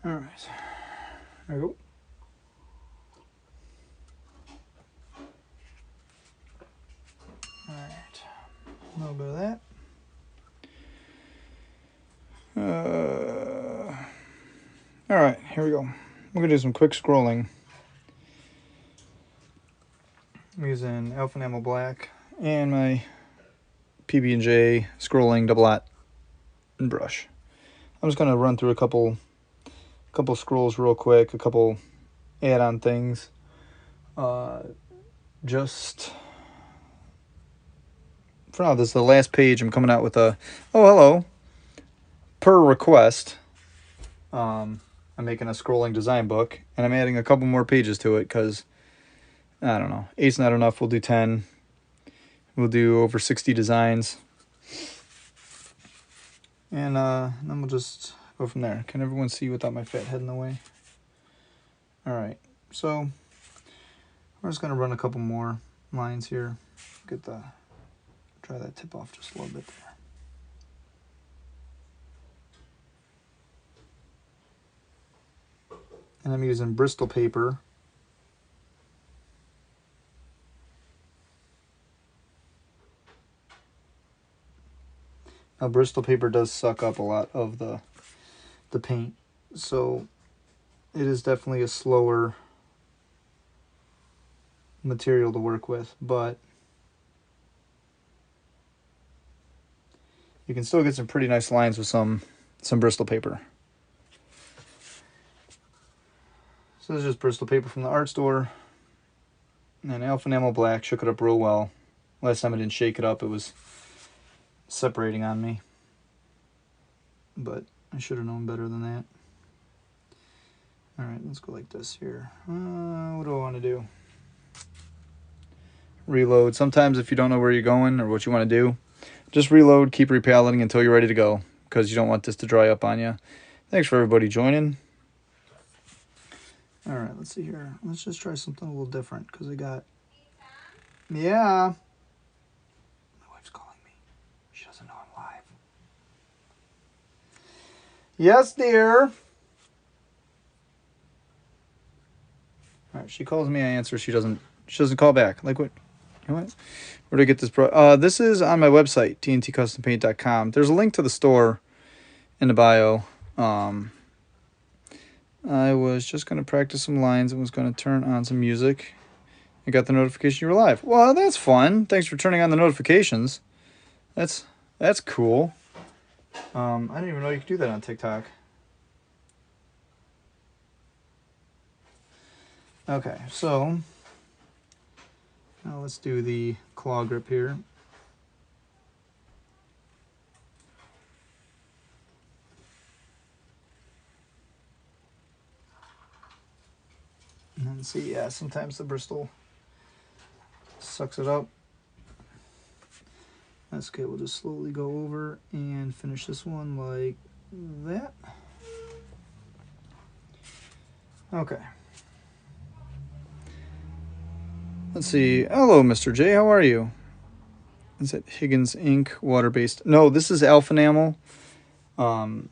All right, there we go. All right, a little bit of that. All right, here we go. We're gonna do some quick scrolling. I'm using Alpha Enamel Black and my PB&J scrolling double dot and brush. I'm just gonna run through a couple scrolls real quick, a couple add-on things. Just for now, this is the last page. I'm coming out with a hello per request. I'm making a scrolling design book, and I'm adding a couple more pages to it because I don't know, 8's not enough. We'll do 10. We'll do over 60 designs, and then we'll just go from there. Can everyone see without my fat head in the way? All right, so we're just gonna run a couple more lines here. Try that tip off just a little bit there. And I'm using Bristol paper. Now Bristol paper does suck up a lot of the paint, so it is definitely a slower material to work with, but you can still get some pretty nice lines with some Bristol paper. So this is just Bristol paper from the art store. And Alpha Enamel Black, shook it up real well. Last time I didn't shake it up, it was separating on me. But I should have known better than that. Alright, let's go like this here. What do I want to do? Reload. Sometimes if you don't know where you're going or what you want to do, just reload, keep repaleting until you're ready to go, because you don't want this to dry up on you. Thanks for everybody joining. All right, let's see here. Let's just try something a little different, because I got... Yeah. My wife's calling me. She doesn't know I'm live. Yes, dear. All right, she calls me, I answer. She doesn't call back. Like what? You know what? Where do I get this? This is on my website, tntcustompaint.com. There's a link to the store in the bio. I was just going to practice some lines and was going to turn on some music. I got the notification you were live. Well, that's fun. Thanks for turning on the notifications. That's cool. I didn't even know you could do that on TikTok. Okay, so now let's do the claw grip here. And then see, yeah, sometimes the Bristol sucks it up. That's okay, we'll just slowly go over and finish this one like that. Okay. Let's see. Hello, Mr. J. How are you? Is it Higgins ink, water-based? No, this is Alpha Enamel. Alpha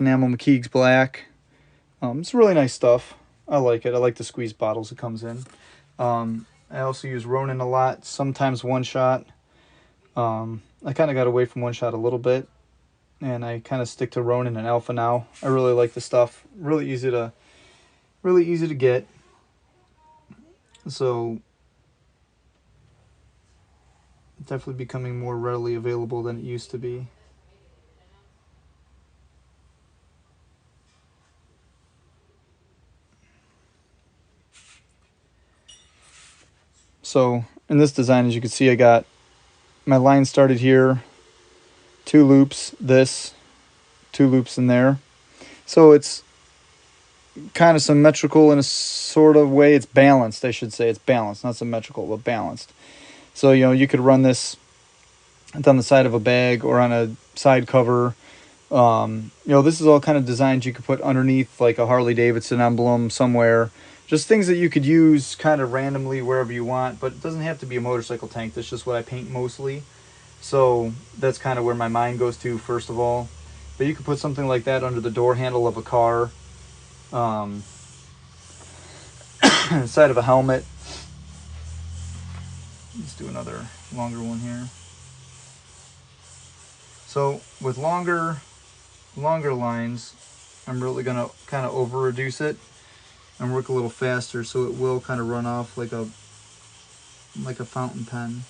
Enamel McKeegs Black. It's really nice stuff. I like it. I like the squeeze bottles it comes in. I also use Ronin a lot, sometimes One Shot. I kind of got away from One Shot a little bit, and I kind of stick to Ronin and Alpha now. I really like the stuff. Really easy to get. So definitely becoming more readily available than it used to be. So in this design, as you can see, I got my line started here, 2 loops, 2 loops in there. So it's kind of symmetrical in a sort of way. It's balanced, I should say. It's balanced, not symmetrical, but balanced. So, you could run this down the side of a bag or on a side cover. This is all kind of designs you could put underneath like a Harley Davidson emblem somewhere. Just things that you could use kind of randomly wherever you want, but it doesn't have to be a motorcycle tank. That's just what I paint mostly. So that's kind of where my mind goes to first of all. But you could put something like that under the door handle of a car, inside of a helmet. Let's do another longer one here. So with longer lines, I'm really gonna kind of over reduce it and work a little faster, so it will kind of run off like a fountain pen.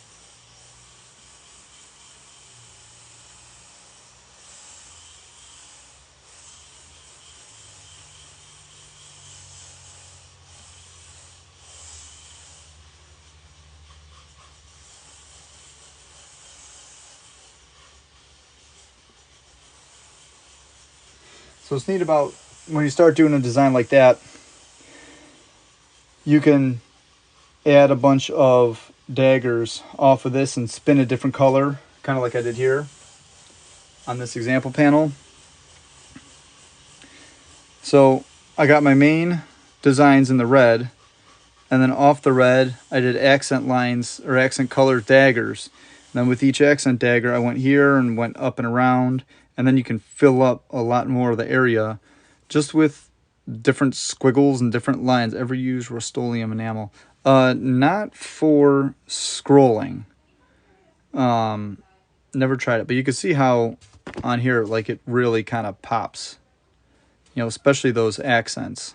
So what's neat about when you start doing a design like that, you can add a bunch of daggers off of this and spin a different color, kind of like I did here on this example panel. So I got my main designs in the red, and then off the red I did accent lines or accent color daggers. And then with each accent dagger I went here and went up and around, and then you can fill up a lot more of the area just with different squiggles and different lines. Ever use Rust-Oleum enamel? Not for scrolling. Never tried it, but you can see how on here, like, it really kind of pops, you know, especially those accents.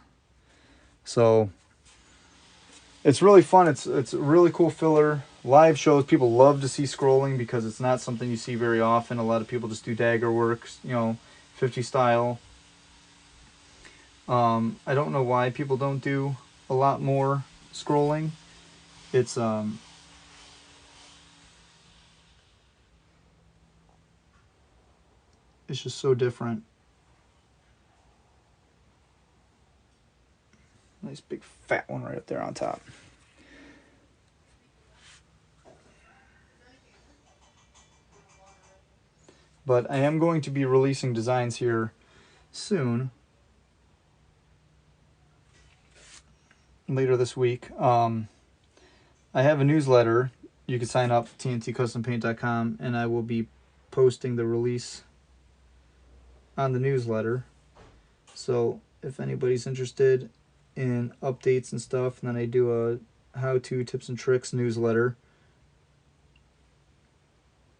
So it's really fun. It's a really cool filler. Live shows, people love to see scrolling because it's not something you see very often. A lot of people just do dagger work, you know, 50 style. I don't know why people don't do a lot more scrolling. It's just so different. Nice big fat one right up there on top. But I am going to be releasing designs here soon. Later this week. I have a newsletter. You can sign up, tntcustompaint.com, and I will be posting the release on the newsletter. So if anybody's interested in updates and stuff, and then I do a how-to tips and tricks newsletter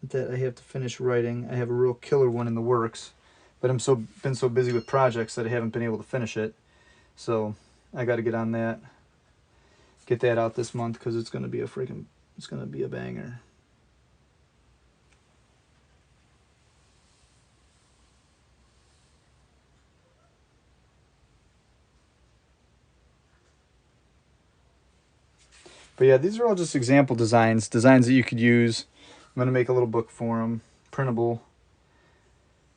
that I have to finish writing. I have a real killer one in the works, but I'm been so busy with projects that I haven't been able to finish it. So I got to get on that, get that out this month, because it's gonna be a banger. But yeah, these are all just example designs that you could use. I'm going to make a little book for them, printable,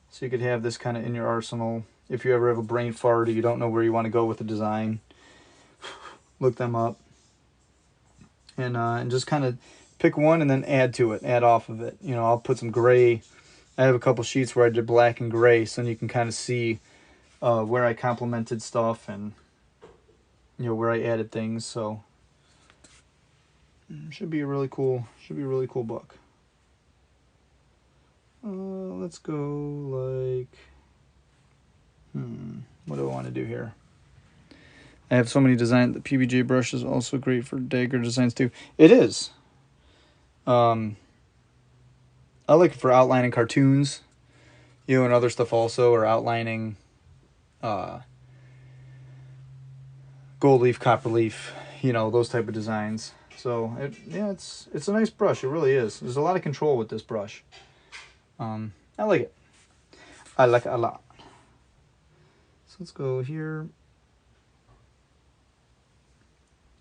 so you could have this kind of in your arsenal. If you ever have a brain fart or you don't know where you want to go with the design, look them up. And just kind of pick one and then add to it, add off of it. You know, I'll put some gray. I have a couple sheets where I did black and gray, so you can kind of see where I complemented stuff and, you know, where I added things. So should be a really cool book. Let's go like, what do I want to do here? I have so many designs. The PBJ brush is also great for dagger designs too. It is. I like it for outlining cartoons, you know, and other stuff also, or outlining gold leaf, copper leaf, you know, those type of designs. So it's a nice brush. It really is. There's a lot of control with this brush. I like it. I like it a lot. So let's go here.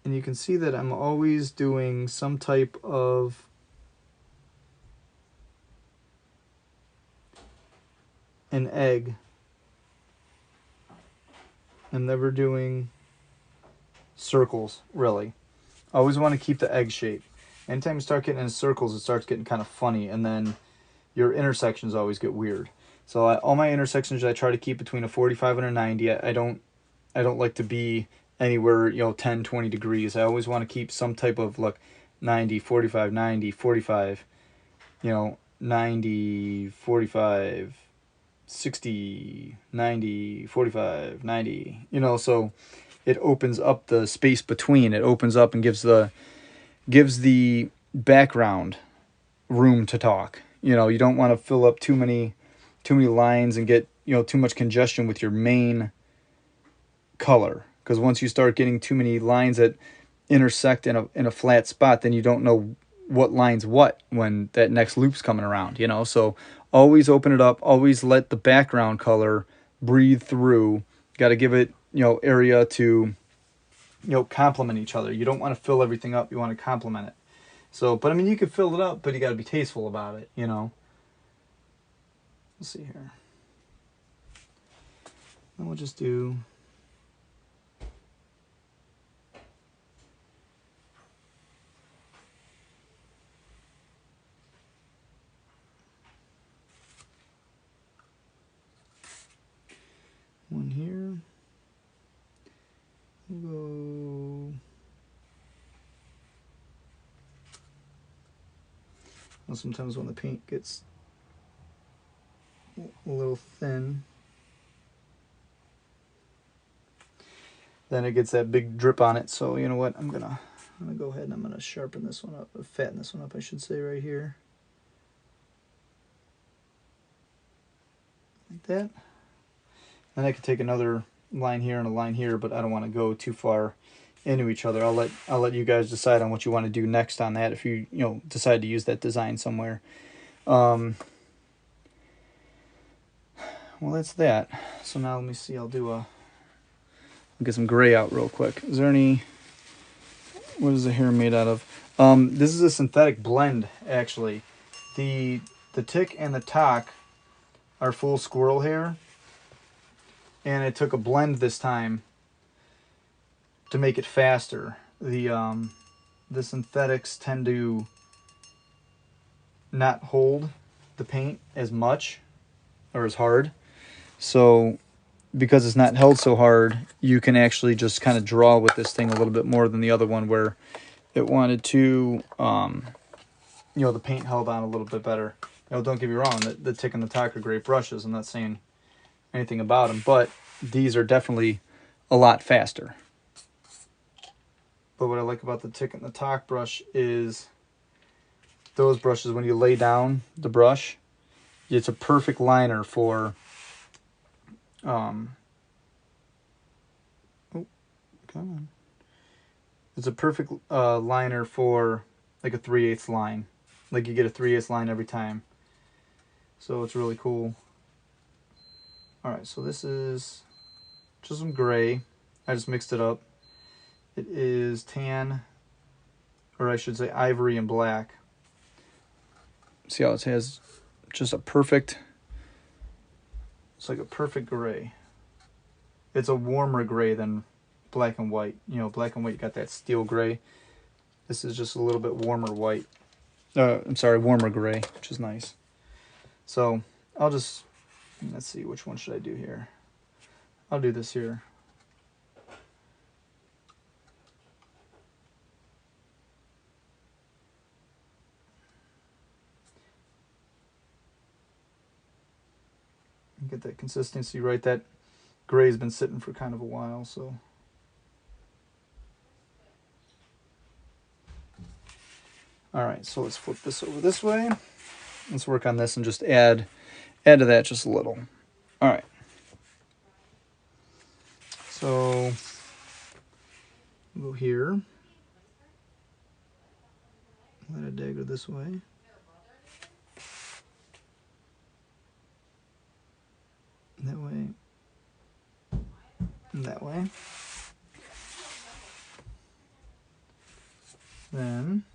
And you can see that I'm always doing some type of an egg. I'm never doing circles, really. I always want to keep the egg shape. Anytime you start getting in circles, it starts getting kind of funny, and then your intersections always get weird. So all my intersections I try to keep between a 45 and a 90. I don't like to be anywhere, you know, 10, 20 degrees. I always want to keep some type of, like, 90, 45, 90, 45, you know, 90, 45, 60, 90, 45, 90, you know, so it opens up the space between. It opens up and gives the background room to talk. You know, you don't want to fill up too many lines and get, you know, too much congestion with your main color, because once you start getting too many lines that intersect in a flat spot, then you don't know what line's what when that next loop's coming around, you know. So always open it up, always let the background color breathe through. Got to give it, you know, area to, you know, complement each other. You don't want to fill everything up, you want to complement it. So, but I mean, you can fill it up, but you got to be tasteful about it, you know. Let's see here. And we'll just do one here. We'll go. Well, sometimes when the paint gets a little thin, then it gets that big drip on it. So you know what? I'm gonna go ahead and I'm gonna sharpen this one up, fatten this one up, I should say, right here, like that. Then I could take another line here and a line here, but I don't want to go too far into each other. I'll let you guys decide on what you want to do next on that if you know decide to use that design somewhere. Well, that's that. So now let me see. I'll get some gray out real quick. Is there any? What is the hair made out of? This is a synthetic blend, actually. The tick and the tock are full squirrel hair, and I took a blend this time to make it faster. The synthetics tend to not hold the paint as much or as hard. So because it's not held so hard, you can actually just kind of draw with this thing a little bit more than the other one where it wanted to, you know, the paint held on a little bit better. You know, don't get me wrong, the tick and the tock are great brushes. I'm not saying anything about them, but these are definitely a lot faster. But what I like about the tick and the tock brush is those brushes, when you lay down the brush, it's a perfect liner for oh, come on. It's a perfect liner for like a 3/8 line. Like you get a 3/8 line every time. So it's really cool. Alright, so this is just some gray. I just mixed it up. It is tan, or I should say ivory and black. See how it has just a perfect, it's like a perfect gray. It's a warmer gray than black and white. You know, black and white, you got that steel gray. This is just a little bit warmer white. I'm sorry, warmer gray, which is nice. So I'll just, let's see, which one should I do here? I'll do this here. Get that consistency right. That gray's been sitting for kind of a while, so. All right, so let's flip this over this way. Let's work on this and just add to that just a little. All right. So we'll go here. Let it dagger this way. That way. And that way. Then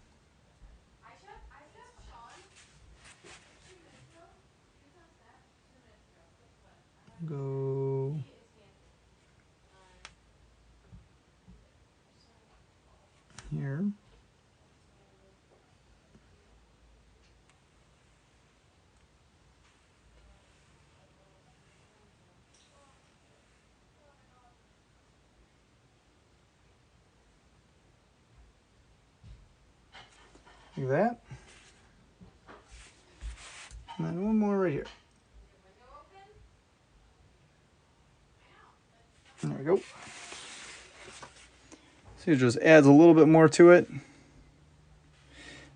go here. Like that. And then one more right here. There we go. So it just adds a little bit more to it.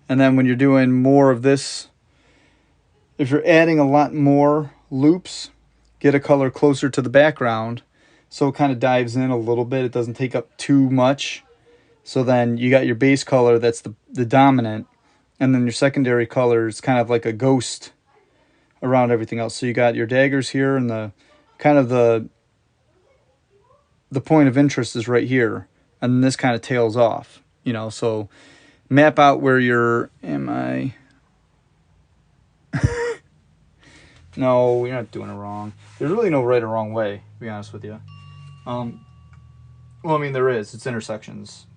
And then when you're doing more of this, if you're adding a lot more loops, get a color closer to the background so it kind of dives in a little bit. It doesn't take up too much. So then you got your base color that's the dominant, and then your secondary color is kind of like a ghost around everything else. So you got your daggers here, and the kind of the point of interest is right here, and then this kind of tails off, you know. So map out where your No, you're not doing it wrong. There's really no right or wrong way, to be honest with you. Well, I mean, there is. It's intersections.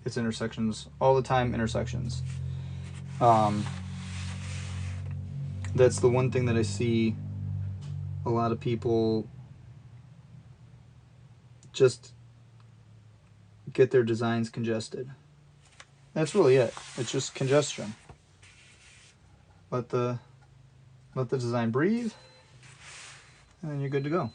It's intersections all the time. Intersections. That's the one thing that I see a lot of people just get their designs congested. That's really it. It's just congestion. Let the design breathe, and then you're good to go.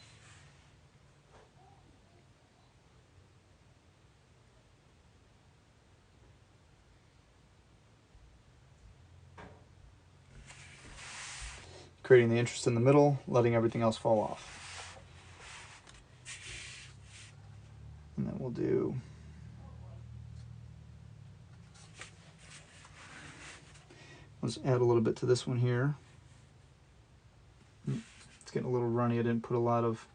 Creating the interest in the middle, letting everything else fall off. And then we'll do let's add a little bit to this one here. It's getting a little runny. I didn't put a lot of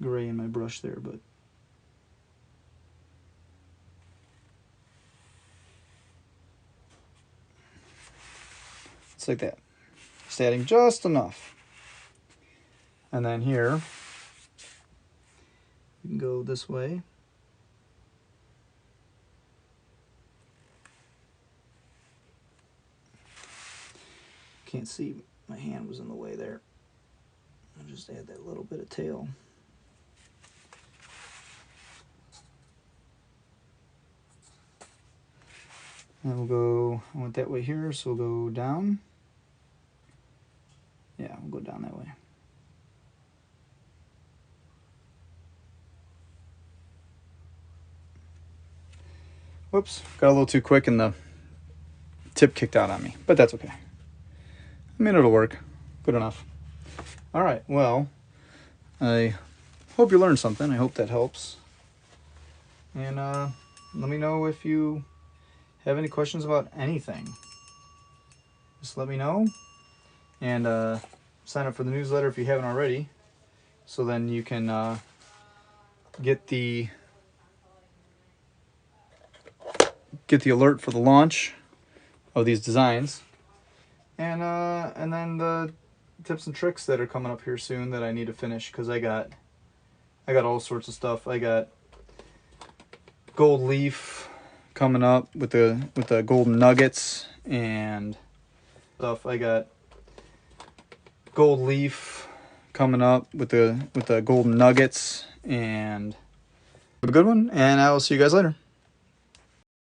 gray in my brush there, but it's like that. Just adding just enough. And then here, you can go this way. Can't see, my hand was in the way there. I'll just add that little bit of tail. And we'll go, I went that way here, so we'll go down. Yeah, we'll go down that way. Whoops, got a little too quick and the tip kicked out on me, but that's okay. I mean, it'll work. Good enough. All right, well, I hope you learned something. I hope that helps. And let me know if you have any questions about anything. Just let me know. And sign up for the newsletter if you haven't already. So then you can get the alert for the launch of these designs. And then the tips and tricks that are coming up here soon that I need to finish, because I got all sorts of stuff. I got gold leaf coming up with the golden nuggets and stuff. I got gold leaf coming up with the golden nuggets, and have a good one, and I will see you guys later.